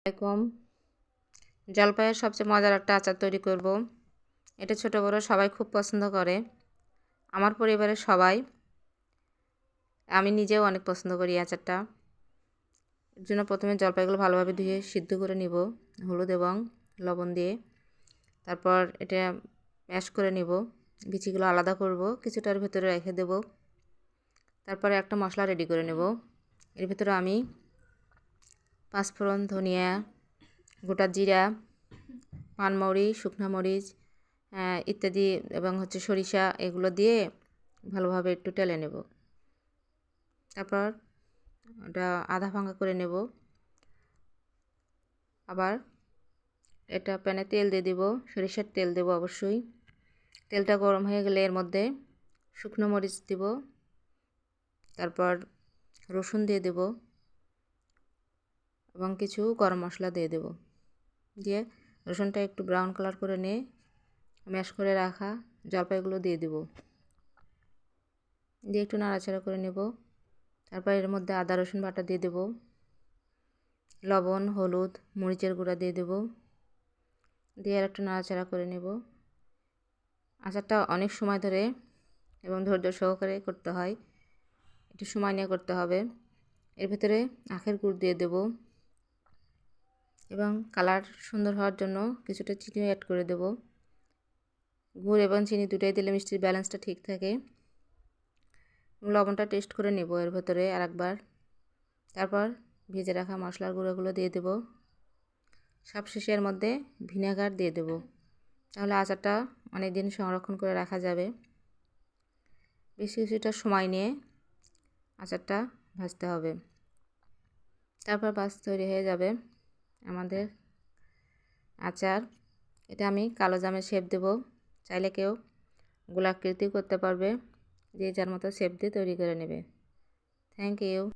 এরকম জলপাইয়ের সবচেয়ে মজার একটা আচার তৈরি করব। এটা ছোট বড় সবাই খুব পছন্দ করে। আমার পরিবারের সবাই, আমি নিজেও অনেক পছন্দ করি আচারটা। এর জন্য প্রথমে জলপাইগুলো ভালোভাবে ধুয়ে সিদ্ধ করে নিব হলুদ এবং লবণ দিয়ে। তারপর এটা ম্যাশ করে নিব, বিচিগুলো আলাদা করব, কিছুটার ভেতরে রেখে দেব। তারপরে একটা মশলা রেডি করে নেব। এর ভেতরে আমি পাঁচফোড়ন, ধনিয়া, গোটা জিরা, পানমরিচ, শুকনো মরিচ ইত্যাদি এবং সরিষা, এগুলো দিয়ে ভালোভাবে একটু টেলে নেব। তারপর ওটা আধা ভাঙা করে নেব। আবার এটা প্যানে তেল দিয়ে দিব, সরিষার তেল দেব অবশ্যই। তেলটা গরম হয়ে গেলে এর মধ্যে শুকনো মরিচ দিব, তারপর রসুন দিয়ে দেব এবং কিছু গরম মশলা দিয়ে দেব। দিয়ে রসুনটা একটু ব্রাউন কালার করে নিয়ে ম্যাশ করে রাখা জলপাইগুলো দিয়ে দেব, দিয়ে একটু নাড়াচাড়া করে নেব। তারপর এর মধ্যে আদা রসুন বাটা দিয়ে দেব, লবণ, হলুদ, মরিচের গুঁড়া দিয়ে দেব, দিয়ে আর একটু নাড়াচাড়া করে নেব। আচারটা অনেক সময় ধরে এবং ধৈর্য সহকারে করতে হয়, একটু সময় নিয়ে করতে হবে। এর ভেতরে আখের গুড় দিয়ে দেব এবং কালার সুন্দর হওয়ার জন্য কিছুটা চিনি অ্যাড করে দেব। গুড় এবং চিনি দুটাই দিলে মিষ্টির ব্যালেন্সটা ঠিক থাকে। লবণটা টেস্ট করে নেব এর ভেতরে আরেকবার। তারপর ভেজে রাখা মশলার গুঁড়োগুলো দিয়ে দেব। সবশেষে এর মধ্যে ভিনেগার দিয়ে দেব, তাহলে আচারটা অনেক দিন সংরক্ষণ করে রাখা যাবে। বেশি কিছুটা সময় নিয়ে আচারটা ভাজতে হবে। তারপর বাস তৈরি হয়ে যাবে আমাদের আচার। এটা আমি কালো জামের শেপ দেব, চাইলে কেউ গোলাকৃতিও করতে পারবে, যে যার মতো শেপ দিয়ে তৈরি করে নেবে। Thank you.